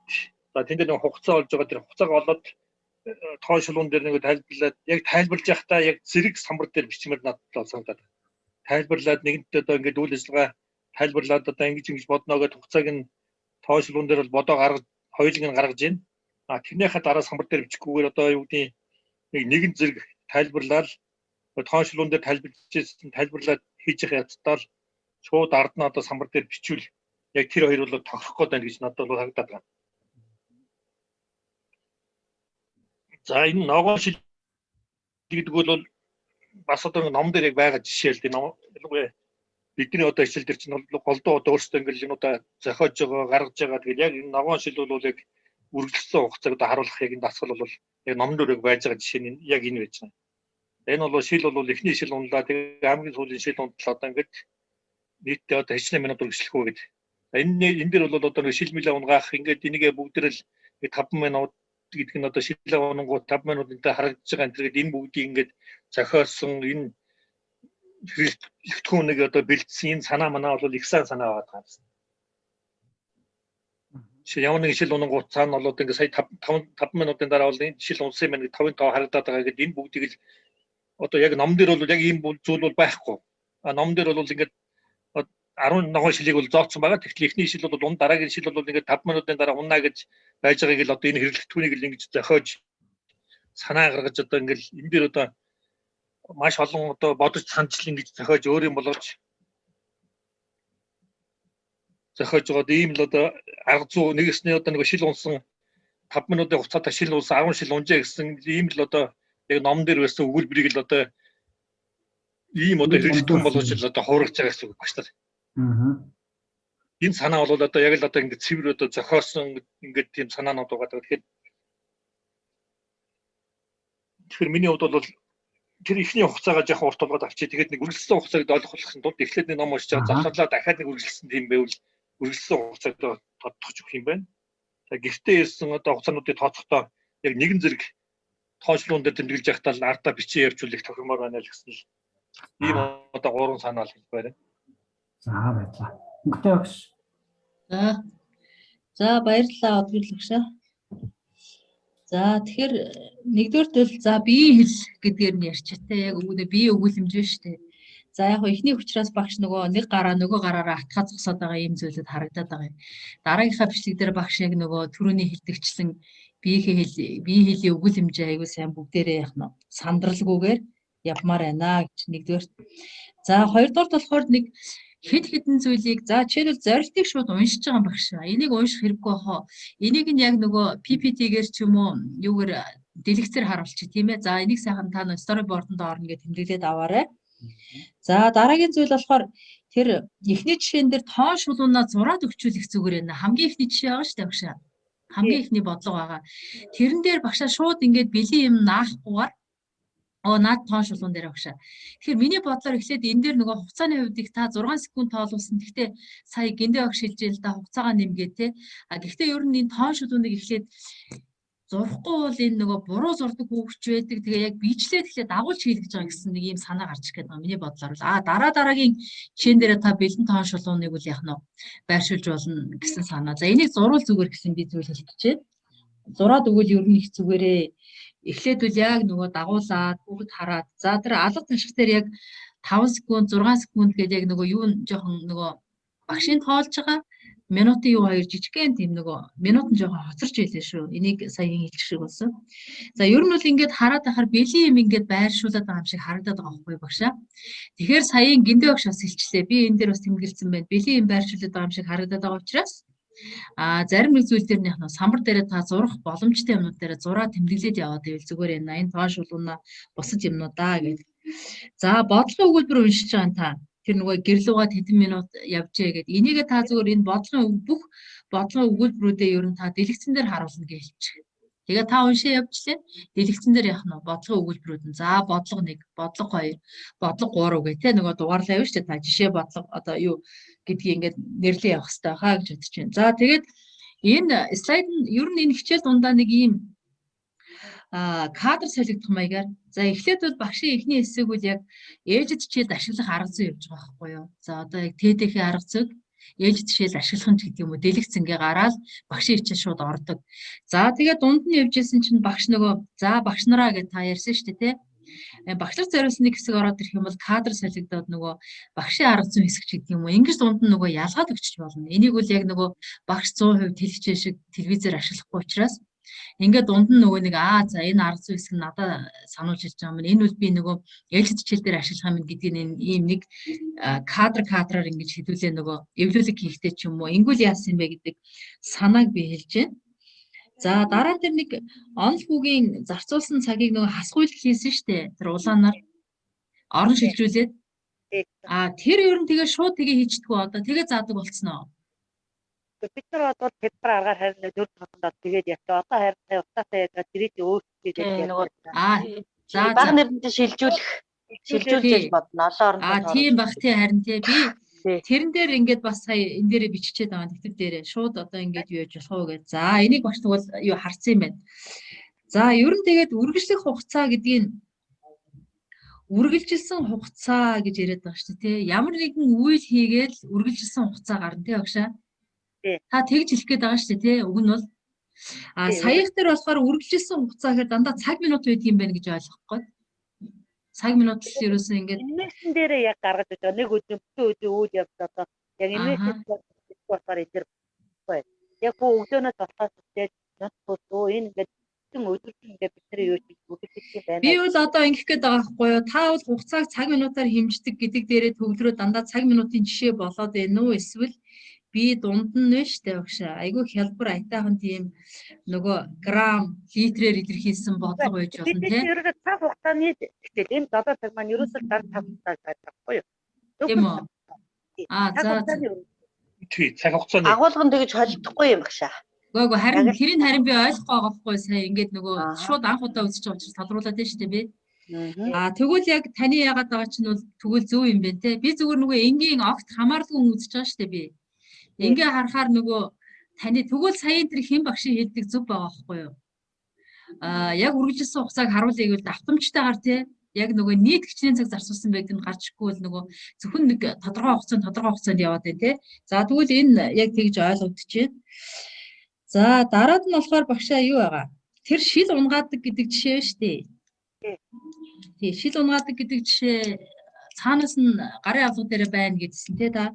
за тэн дээр нэг хугацаа олж байгаа тэр хугацаагаа олоод тоошлуун дээр нэг тайлбарлаад яг тайлбарлаж явахдаа яг зэрэг самбар дээр бичмээр надад санагдаад. Тайлбарлаад нэгэнтээ одоо ингээд үйл ажиллагаа тайлбарлаад одоо ингэж бодно гэдэг хугацааг нь тоошлуун дээр бол бодоо гаргаж хоёулыг нь гаргаж ийн. Тэрнийхээ дараа самбар дээр бичихгүйгээр одоо юу гэдэг нэгэн зэрэг тайлбарлаад тоошлуун дээр тайлбарлаад хийж явах ядтал шууд ард нь одоо самбар дээр бичвэл яг тэр хоёр бол тохирох гээд байна гэж надад бол харагдаад байна. За энэ ногоон шил гэдэг бол бас одоо ном дээр яг байгаа жишээ л дээ. Ялангуяа бидний одоо хичээл дээр чинь голдуу одоо өөрсдөө ингээл юмудаа зохиож байгаа, гаргаж байгаа. Тэгээд яг энэ ногоон шил бол яг үргэлжлсэн хугацааг одоо харуулах яг энэ дасгал бол яг номон дээр байж байгаа жишээ нь яг энэ байж байна. Энэ бол шил бол эхний шил унлаа. Тэгээд хамгийн сүүлийн шил унтлаа одоо ингээд нийтдээ одоо хэчнээ минут үргэлжлэх үү гэдэг. Энэ дээр бол одоо шил мэлээ унгаах ингээд энийгээ бүгдээрэл 5 минут гэдэг нь одоо шилээ унгуу 5 минуттай харагдаж байгаа. Тэгээд энэ бүгдийг ингээд зохиосон энэ хэрэгтгүүн нэг одоо бэлдсэн энэ санаа манаа бол их сайн санаа байгаа юм. Ямар нэг шил унгуу цаана болоод ингээд сая 5 минутын дараа бол энэ шил унсан юм нэг 5-ын тоо харагдаад байгаа гэдэг энэ бүгдийг л одоо яг ном дээр бол яг ийм зүйл бол байхгүй. Ном дээр бол ингээд 10 ногоон шилийг бол зооцсон байгаа. Тэгвэл эхний шил бол ун дараагийн шил бол ингээд 5 минутын дараа унаа гэж байж байгааг л одоо энэ хэрэглэгдэхүүнийг л ингэж зохиож санаа гаргаж одоо ингээд энэ дээр одоо маш олон одоо бодож санджил ингэж зохиож өөр юм болгож зохиож байгаа. Ийм л одоо арга зүй нэгэсний одоо нэг шил унсан 5 минутын хугацаатай шил унсан 10 шил унжээ гэсэн ийм л одоо яг ном дээр байсан өгүүлбэрийг л одоо ийм одоо хэрэглэгдэхүүн болгож л одоо хуургаж байгаа гэсэн үг багш нар. Энэ санаа бол одоо яг л одоо ингэ цэвэр одоо зохиосон ингээд тийм санаанууд байгаа. Тэгэхээр миний хувьд бол тэр ихний хугацаагаа жоохон урт болгоод авчи. Тэгээд нэг үргэлжлсэн хугацааг ойлгохын тулд эхлээд нэг ном уншиж байгаа завсарлаа дахиад нэг үргэлжлсэн тийм байвал үргэлжлсэн хугацааг тодтогч өгөх юм байна. За гэртээ ирсэн одоо хугацаануудыг тооцохдоо яг нэгэн зэрэг тооцлуун дээр тэмдэглэж явахдаа л артаа бичиж явуулах тохиромоор байна л гэсэн л ийм одоо 3 санаа л байна. За баярлалаа. Өнгөтэй багш. За баярлалаа өдрөлөгшөө. За тэгэхээр нэгдүгээр төл за биеийн хэл гэдгээр нь ярьчаатай яг өгөөдөө бие өгүүлэмж байна шүү дээ. За яг хөө эхний учраас багш нөгөө нэг гараа нөгөө гараараа атгаа зогсоод байгаа юм зүйлүүд харагдаад байгаа юм. Дараагийнхаа бичлэг дээр багш яг нөгөө түрүүний хэлдэгчлэн биеийн хэлийн өгүүлэмжээ аягүй сайн бүгдээрээ яг нь сандралгүйгээр явмаар байна гэж нэгдүгээр. За хоёрдугаар болохоор нэг хэд хэдэн зүйлийг за жишээлбэл зорилтыг шууд уншиж байгаа багш. Энийг унших хэрэггүй хоо. Энийг нь яг нөгөө PPT-гээр ч юм уу юугаар дэлгэцээр харуулчих тийм ээ. За энийг сайхан та нэг storyboard-д орно гэж тэмдэглээд аваарай. За дараагийн зүйл болохоор тэр эхний жишээн дээр тоон шулуунаа зураад өгчүүлэх зүгээр байна. Хамгийн эхний жишээ байгаа шүү дээ багш. Хамгийн эхний бодлого байгаа. Тэрэн дээр багшаа шууд ингээд бэлэн юм наахгүйгээр наад тоон шулуун дээр багшаа. Тэгэхээр миний бодлоор эхлээд энэ дээр нөгөө хугацааны хувьд их та 6 секунд тоолуулсан. Гэхдээ сая гиндэ багш хэлжээл да хугацаагаа нэмгээ те. Гэхдээ ер нь энэ тоон шулууныг эхлээд зурхгүй бол энэ нөгөө буруу зурдаг хүүхч байдаг. Тэгээ яг бичлээд эхлээд дагуулж хийлгэж байгаа гэсэн нэг юм санаа гарч ирэх гэдэг миний бодлоор бол дараагийн жишээн дээр та бэлэн тоон шулууныг үл яах нь байршуулж болно гэсэн санаа. За энийг зурвал зүгээр гэсэн би зүйл хэлчихэ. Зураад өгвөл ер нь их зүгээрээ эхлээд үл яг нөгөө дагуулад бүгд хараад за тэр алга ташх дээр яг 5 секунд 6 секунд гэдэг яг нөгөө юу жоохон нөгөө багшийн тоолж байгаа минутын юу хоёр жижигхэн тийм нөгөө минут нь жоохон хоцорч байлээ шүү. Энийг саяхан хэлчих шиг болсон. За ер нь бол ингээд хараад ахаар бэлэн юм ингээд байршуулад байгаа юм шиг харагдаад байгаа байхгүй багшаа. Тэгэхээр саяхан гиндэ багш бас хэлчихлээ. Би энэ дээр бас тэмдэглэсэн байна. Бэлэн юм байршуулад байгаа юм шиг харагдаад байгаа учраас зарим нэг зүйл дээр нь самбар дээр та зурах боломжтой юмнууд дээр зураа тэмдэглээд яваад байвал зүгээр байна. Энэ тоон шулуунаа бусад юмнуудаа гэдэг. За бодлогын өгүүлбэр уншиж байгаа та тэр нөгөө гэрлүүгээ хэдэн минут явжээ гэдэг. Энийгээ та зүгээр энэ бүх бодлогын өгүүлбэрүүдээ ер нь та дэлгэцэн дээр харуулна гэж хэлчих. Тэгээ та уншаа явжлаа. Дэлгэцэн дээр яах нь бодлогын өгүүлбэрүүд нь. За бодлого 1, бодлого 2, бодлого 3 гэх тэ нөгөө дугаарлаа явж та жишээ бодлого одоо юу гэдгийг ингээд нэрлээ явах хэрэгтэй хаа гэж бодож байна. За тэгээд энэ слайд нь ер нь энэ хичээл дундаа нэг ийм кадр солигдох маягаар за эхлээд бол багшийн эхний хэсэг үл яг ээлжид хичээлд ашиглах арга зүй явж байгаа байхгүй юу. За одоо яг TD-ийн арга зүйг ээлжид хичээлд ашиглах нь гэдэг юм уу дэлгэц ингээ гараад багшийн хичээл шууд ордог. За тэгээд дунд нь явжсэн чинь багш нөгөө за багш нараа гэж та ярьсан шүү дээ тий. Багшлах зориулсан нэг хэсэг ороод ирэх юм бол кадр солигдоод нөгөө багшийн арга зүйн хэсэг ч гэдэг юм уу ингэж дунд нь нөгөө ялгаад өгчих болно. Энийг үл яг нөгөө багш 100% тэлхчээ шиг телевизээр ашиглахгүй учраас ингээд дунд нь нөгөө нэг за энэ арга зүй хэсэг надад сануулж ирж байгаа юм. Энэ үл би нөгөө ээлжид хичээл дээр ашиглах юм гэдгийг ийм нэг кадраар ингэж хэдүүлээ нөгөө эвлүүлэг хийхдээ ч юм уу ингүүл яасан юм бэ гэдэг санааг би хэлж байна. За дараа тэр нэг онл хүүгийн зарцуулсан цагийг нөгөө хасгуйл хийсэн штэ тэр улаанаар орон шилжүүлээд тэр ер нь тэгээ шууд тэгээ хийчихдэггүй одоо тэгээ заадаг болцсноо. Бид нар одоо пеппер аргаар харин 4 хоногт тэгээд явтаа. Одоо харин утаатай яг тэрийг өөрчлөж нөгөө за баг нэрнтэй шилжүүлж бодно. Олон оронд. Тийм баг тий харин тий би тэрэн дээр ингээд бас сая энэ дээрээ биччихээд байгаа тэмдэг дээрээ шууд одоо ингээд юу яж болох уу гэж. За энийг багш бол юу харсан юм байна. За ер нь тэгээд үргэлжлэх хугацаа гэдгийг үргэлжилсэн хугацаа гэж яриад байгаа шүү дээ тий. Ямар нэгэн үйл хийгээл үргэлжилсэн хугацаа гарна тий багшаа. Та тэгж хэлэх гээд байгаа шүү дээ тий. Уг нь бол саях дээр болохоор үргэлжилсэн хугацаа гэхээр дандаа цаг минут байдаг юм байна гэж ойлгохгүй. Цаг минут л ерөөсөн ингээд инвестэн дээрээ яг гаргаж байгаа. Нэг өдөр өдөр үйл явц одоо яг инвестэн болохоор энэ дэр байна. Яг өглөөнөөс болохоос тэгээд нотгүй энэ ингээд өдөржин ингээд бидний юу хийж үлдэх юм байна. Би бол одоо ингэх гээд байгаа байхгүй юу? Та бол хугацааг цаг минутаар хэмждэг гэдэг дээрээ төвлөрөө дандаа цаг минутын жишээ болоод байна уу? Эсвэл би дунд нь вэ штэ багшаа. Айгүй хялбар айтаахан тийм нөгөө грамм литрээр илэрхийлсэн бодлого байж болно тий. Тэр ерөөсөө цаг хугацааны гэтэл энэ 7 цаг маань ерөөсөө дар цаг хугацаа байхгүй юу? Тийм үү. За тий цаг хугацааны агуулган тэгж холдохгүй юм багшаа. Гөө харин тэрийг би ойлгохгүй байгаа байхгүй сая ингээд нөгөө шууд анх удаа үзэж байгаа учраас тодруулаад байна штэ би. Тэгвэл яг таны яагаад байгаа чинь бол тэгвэл зөв юм байна те. Би зүгээр нөгөө энгийн огт хамаарлаггүй үзэж байгаа штэ би. Ингээ харахаар нөгөө таны тэгвэл саяын тэр хэн багшийн хэлдэг зөв байгаа байхгүй юу? Яг үргэлжилсэн хугацааг харуулъя гэвэл автоматтайгаар тий яг нөгөө нийт хичнээн цаг зарцуулсан байдаг нь гарч ирэхгүй бол нөгөө зөвхөн нэг тодорхой хугацаанд яваад байна тий. За тэгвэл энэ яг тэгж ойлгогдчихээн. За дараад нь болохоор багшаа юу байгаа? Тэр шил унгаадаг гэдэг жишээ шүү дээ. Тий, шил унгаадаг гэдэг жишээ цаанаас нь гарын авлага дээр байна гэдсэн тий та.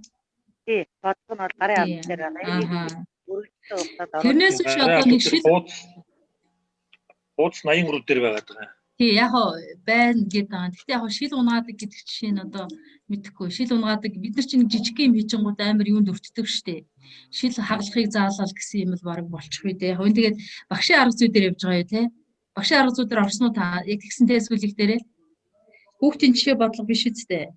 Тий, бодсон бол гарын Тий. авсан дээр байна. Ааха. Өргөжтэй уухад ороод Тэрнээс биш одоо нэг шил Хуудас 83 дээр байгаад байгаа. тий яг байна гэдэг байгаа. Гэхдээ яг шил унгаадаг гэдэг жишээ нь одоо мэдэхгүй. Шил унгаадаг бид нар чинь жижиг юм хийжингууд амар юунд өртдөг штэ. Шил хагалахыг заалал гэсэн юм л баг болчих үү те. Хөөе тэгээд багшийн арга зүй дээр явж байгаа юу те. Багшийн арга зүй дээр орсон уу та? Яг тэгсэнтэй эсвэл дээрээ. Хүүхдийн жишээ бодлого биш үсттэй.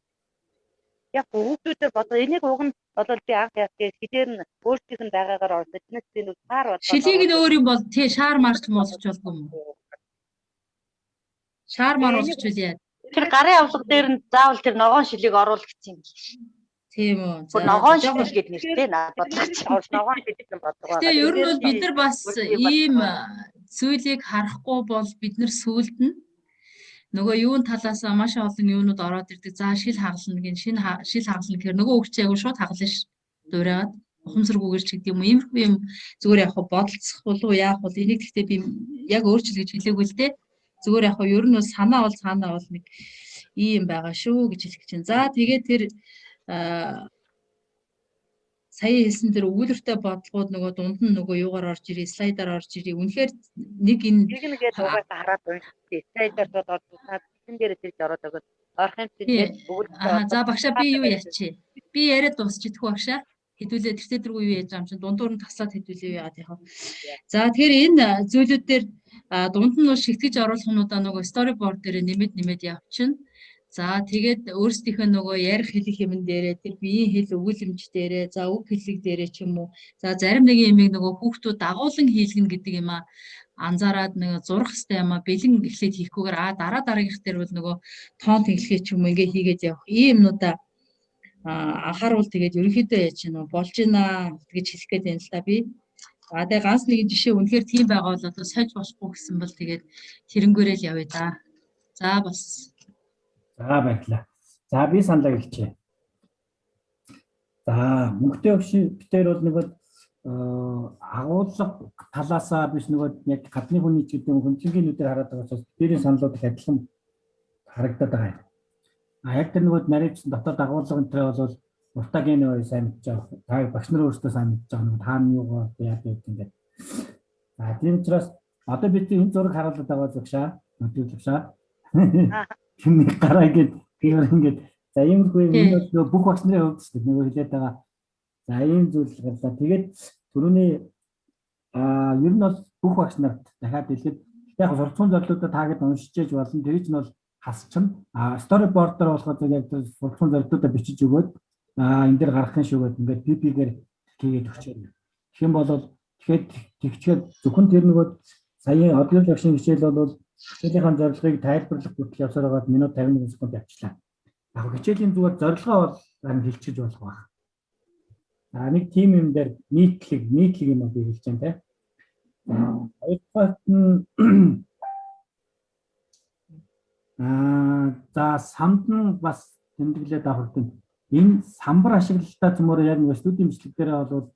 яг хүүхдүүдээр бодлоо энийг уг нь бодвол би анх яах хэдээр нь өөрсдийнх нь байгаагаар ордог. Тэнд би нэг сар бодлоо. Шилийг нь өөр юм бол тий шаар марч муулж болгүй юм. Шаар мар болчихвол яа. Тэр гарын авлага дээр нь заавал тэр ногоон шилийг оруулах гэсэн юм. Тийм үү. Бүр ногоон шил гэдэг нэртэй наад бодлоо. Ногоон шил гэдэг бодлого. Тэгээ ер нь бол бид нар бас ийм зүйлийг харахгүй бол бид нар сүулт нь нөгөө юун талаас маш олон юунууд ороод ирдэг. За шил хагална гин шил хагална гэхээр нөгөө өгч яг шууд хагална ш. Дуурайгаад ухамсаргүйгээр ч гэдэг юм уу. Иймэрхүү юм зүгээр яг бодолцох болов уу яах бол энийг гэхдээ би яг өөрчлөж гэж хэлээгүй л дээ. Зүгээр яг ер нь бол санаа бол нэг ийм байгаа шүү гэж хэлэх чинь. За тэгээд тэр сая хэлсэн тэр өгүүлбэртэй бодлогууд нөгөө дунд нь нөгөө юугаар орж ирээ, слайдаар орж ирээ. Үнэхээр нэг энэ тэгээд угаасаа хараад уншдаг. Слайдаар доод орж ирсэн. Тэн дээр тэрж ороод өгöd орох юм чинь өгүүлбэр. За багшаа би юу яачих. Би яриад дуусчихдаггүй багшаа. Хэдүүлээ тэр тэргүй юу яаж байгаа юм чинь дундуур нь таслаад хэдүүлээ яагаад яах вэ. За тэгэхээр энэ зүйлүүд дээр дунд нь шигтгэж оруулах юмудаа нөгөө storyboard дээр нэмэд явчихна. За тэгээд өөрсдийнхөө нөгөө ярих хэлэх юм дээрээ тэр биеийн хэл өгүүлэмж дээрээ за үг хэллэг дээрээ ч юм уу. За зарим нэг юм нөгөө хүүхдүүд дагуулan хийлгэн гэдэг юм анзаараад нэг зурх хэвээр юм бэлэн эхлээд хийхгүйгээр дараагийнх дээр бол нөгөө тоон тэнхлэхээ ч юм уу ингээ хийгээд явах ийм юмнуудаа анхааруул тэгээд ерөнхийдөө яаж чинь болж гинэ гэж хэлэх гээд байна л да би. За тэгээд ганц нэг жишээ үнэхээр тийм байгаа бол одоо сольж болохгүй гэсэн бол тэгээд тэрнгүүрээ л явъя да. За бас За баярлалаа. За би саналаа гэлчээ. За мөнгөтэй өгшин битээр бол нэг агуулга талаасаа биш нэг яг гадны хүний ч гэдэг хүнчингийн нүдээр хараад байгаа учраас бидний саналууд их адилхан харагдаад байгаа юм. Яг тэр нэг наривчсан дотоод агуулга энэ бол уртагийн нөө сайн мэдж байгаа. Та багш нар өөрсдөө сайн мэдж байгаа нэг тааны юугаар яа гэдэг юм бэ. За тийм учраас одоо бид энэ зураг харуулдаг байгаа зөвшөө. Зөвшөө. Нэг гараа ингээд за иймэрхүү юм бүх багш нарын хувьд ч нөгөө хэлээд байгаа. За ийм зүйл гарлаа. Тэгээд түрүүний ер нь бол бүх багш нарт дахиад хэлэхэд яг сурцсан зорилгуудаа таагаад уншиж яж болно. Тэр чинь бол хасчихна. Storyboard дээр болохоор яг сурцсан зорилгуудаа бичиж өгөөд энэ дээр гаргахын шүүгээд ингээд PP-гээр хийгээд өгчээ. Тэгэх юм бол тэгэхээр зөвхөн тэр нөгөө саяын audio section хичээл бол хичээлийн зорилгыг тайлбарлах бүтэл явсаар байгаад минут 51 секунд явчихлаа. Яг хичээлийн зүгээр зорилгоо бол харин хэлчихэж болох байна. Нэг тим юм дээр нийтлэг юм би хэлж байна те. Хоёрдугаар нь за самд нь бас тэмдэглээд авах юм. Энэ самбар ашиглалтаа цөмөр яг нэг студийн бичлэг дээр бол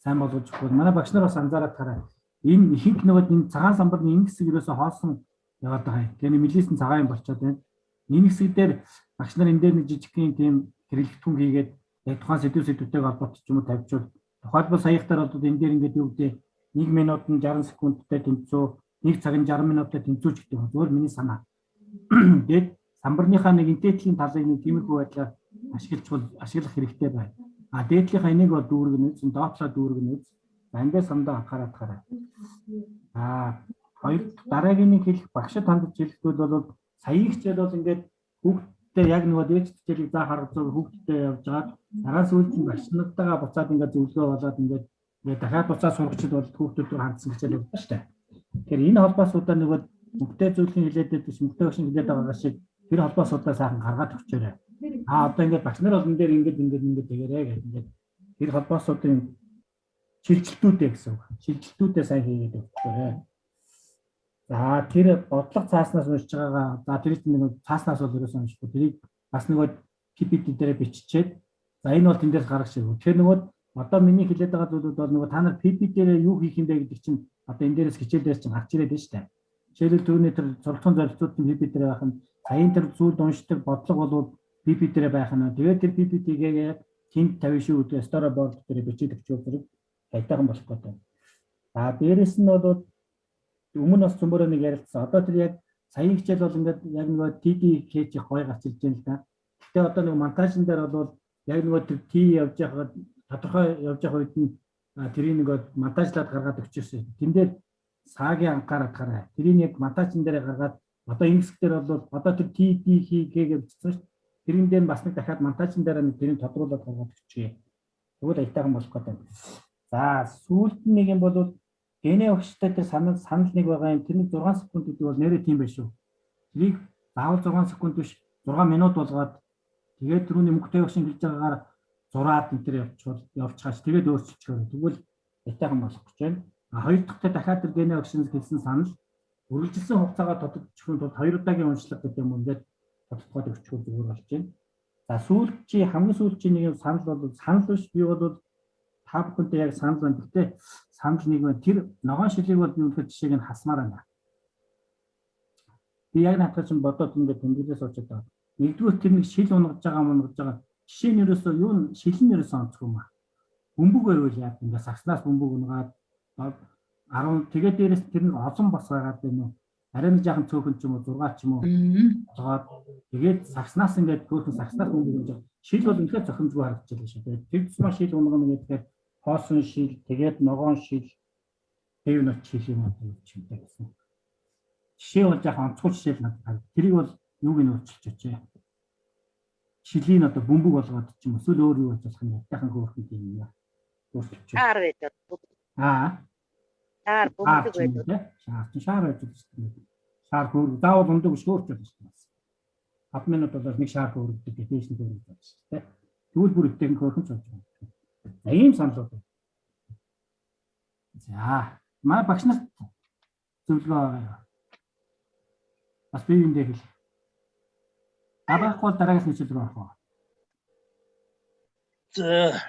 сайн болгож өгөх. Манай багш нар бас анзаараад хараа. Энэ ихэнх нөгөө энэ цагаан самбарны энэ хэсэг ерөөсө хоосон яваад байгаа юм. Тэгээ мэлийсэн цагаан юм болчиход байна. Энэ хэсэг дээр багш нар энэ дээр нэг жижигхэн тийм хэрэглэгдэхүүн хийгээд яг тухайн сэдвүүтэйг холбоотой ч юм уу тавьчихвал тухайлбал саяхтар бол энэ дээр ингээд юу гэдэг 1 минут нь 60 секундтай тэнцүү, 1 цаг нь 60 минуттай тэнцүү ч гэдэг юм. Зөвхөн миний санаа. Тэгээд самбарныхаа нэг интетлийн талыг нэг тиймэрхүү байдлаар ашиглах хэрэгтэй байна. Дээдлийнхаа энийг бол дүүргэн үз, доотлоо дүүргэн үз. Эндээс самдаа хараад. Хоёр дараагийн нэг хэлэх багшд хандж хэлэхдээ бол саяын хичээл бол ингээд хүүхдтэй яг нөгөө дээд хичээлийг заа харгаж хүүхдтэй явж байгаа. Араас үйл чинь багш нартайгаа буцаад ингээд зөвлөгөө болоод ингээд дахиад буцаад сурагчид бол хүүхдүүд хандсан хичээл байна шүү дээ. Тэгэхээр энэ холбоосуудаа нөгөө мөнгөтэй зүйлийн хилээдээ биш мөнгөтэй багш хилээд байгаа шиг тэр холбоосуудаа сайхан гаргаад өгчөөрэй. Одоо ингээд багш нар бол энэ дээр ингээд тэгэрэй гэх ингээд тэр холбоосуудын шилжилтүүдээ гэсэн үг. Шилжилтүүдээ сайн хийгээд өгчөөрэй. За тэр бодлого цааснаас уншиж байгаагаа за тэр нэг цааснаас бол ерөөсөн уншихгүй тэрийг бас нөгөө PPT дээр биччихээд за энэ бол тэндээс гаргах шиг. Тэгэхээр нөгөө Одоо миний хэлээд байгаа зүйлүүд бол нөгөө та нар PP дээр юу хийх юм бэ гэдэг чинь одоо энэ дээрээс хичээлдээс чинь гарч ирээд байна шүү дээ. Жишээлбэл түүний тэр сургалтын зорилтууд нь PP дээр байх нь, саяын тэр зүйл уншдаг бодлого бол PP дээр байх нь. Тэгээд тэр PPT-гээ тэнд 50 шүү гэдэг storyboard дээр бичиж өгчөө зэрэг хайтайхан болох гэдэг. За дээрэс нь бол өмнө бас цөмөрөө нэг ярилцсан. Одоо тэр яг саяын хичээл бол ингээд яг нөгөө TD хийж гоё гарч ирж байна л да. Гэтэ одоо нэг монтажн дээр бол яг нөгөө тэр T явж байхад тодорхой явж явах үед нь тэрийг нөгөө монтажлаад гаргаад өчөөсөн. Тэн дээр саагийн анхаарал гараа. Тэрийг яг монтажн дээр гаргаад одоо инглиш дээр бол одоо тэр TD хийгээ гэж бичсэн шүү. Тэрэн дээр бас нэг дахиад монтажн дээр нэг тэрийг тодруулаад гаргаад өчье. Тэгвэл аятайхан болох гэдэг. За сүүлд нэг юм бол генэ өгчтэй тэр санал нэг байгаа юм. Тэрний 6 секунд гэдэг бол нэрээ тийм байх шүү. Тэрийг заавал 6 секунд биш 6 минут болгоод тэгээд түрүүний мөнгөтэй өгшин хэлж байгаагаар зураад энэ төр явчихаач тэгээд өөрчилчихөө. Тэгвэл аятайхан болох гэж байна. Хоёр дахь дахиад тэр генэ өгшин хэлсэн санал үргэлжилсэн хугацаагаар тодорхойлох тулд 2 удаагийн уншлага гэдэг юм ингээд тодорхойлох өгчхөө зүгээр болж байна. За хамгийн сүүлчийн нэг юм санал бол санал биш би бол та бүхэнтэй яг санал байна. Гэхдээ санал нэг байна. Тэр ногоон шилийг бол юу гэхээр жишээг нь хасмаар байна. Би яг наадах чинь бодоод ингээд тэмдэглээс очоод байгаа. Нэгдүгээр тэр нэг шил унгаж байгаа. Жишээ нь ерөөсөө юу шил нь ерөөсөө онцгүй юм аа. Бөмбөг байвал яг ингээд сагснаас бөмбөг унгаад 10 тэгээд дээрээс тэр нэг олон бас байгаад байна уу. Арай нэг жаахан цөөхөн ч юм уу 6 ч юм уу. Зогоод тэгээд сагснаас ингээд цөөхөн сагснаас бөмбөг унж байгаа. Шил бол үнэхээр зохимжгүй харагдаж байна шүү дээ. Тэр тусмаа шил унгана гэдэг хоосон шил тэгээд ногоон шил тэв нот шил юм аа юм гэсэн. Жишээ бол яг онцгой жишээ л надад. Тэрийг бол юуг нь өөрчилж очие. Шилийн одоо бөмбөг болгоод ч юм эсвэл өөр юу болж болох нь ятайхан хөөрхөн юм яа. Өөрчилж. Шаар байдаг. Шаар бөмбөг байдаг. Шаар байдаг шүү дээ. Шаар хөөр заавал ундаг шөөрч байна шүү дээ. 5 минут бол нэг шаар хөөрдөг дээш нь хөөрдөг байна шүү дээ. Тэгвэл бүр өдөрт хөөрхөн болж байна. Ийм санал байна. За манай багш нарт зөвлөгөө аваа. Бас би энэ дээр хэл. Абаахгүй дараагаас нэг зүйл рүү орох. За